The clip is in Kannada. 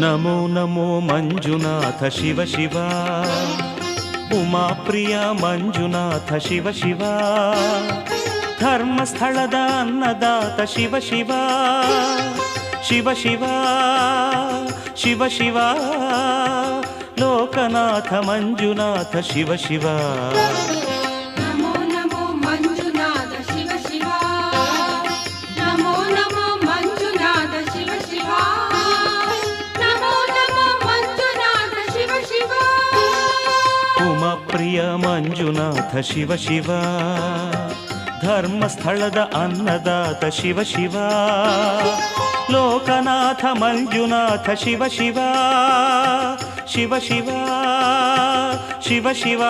ನಮೋ ನಮೋ ಮಂಜುನಾಥ ಶಿವ ಶಿವ, ಉಮಾಪ್ರಿಯ ಮಂಜುನಾಥ ಶಿವ ಶಿವ, ಧರ್ಮಸ್ಥಳದ ಅನ್ನದಾತ ಶಿವ ಶಿವ, ಶಿವ ಶಿವ ಶಿವ ಶಿವ, ಲೋಕನಾಥ ಮಂಜುನಾಥ ಶಿವ ಶಿವ. ನಮೋ ನಮೋ ಮಂಜುನಾಥ ಶಿವ ಶಿವ, ನಮೋ ನಮೋ ಮಂಜುನಾಥ ಶಿವ ಶಿವ, ನಮೋ ನಮೋ ಮಂಜುನಾಥ ಶಿವ ಶಿವ. ಉಮಾಪ್ರಿಯ ಮಂಜುನಾಥ ಶಿವ ಶಿವ, ಧರ್ಮಸ್ಥಳದ ಅನ್ನದಾತ ಶಿವ ಶಿವ, ಲೋಕನಾಥ ಮಂಜುನಾಥ ಶಿವ ಶಿವ, ಶಿವ ಶಿವ ಶಿವ ಶಿವ.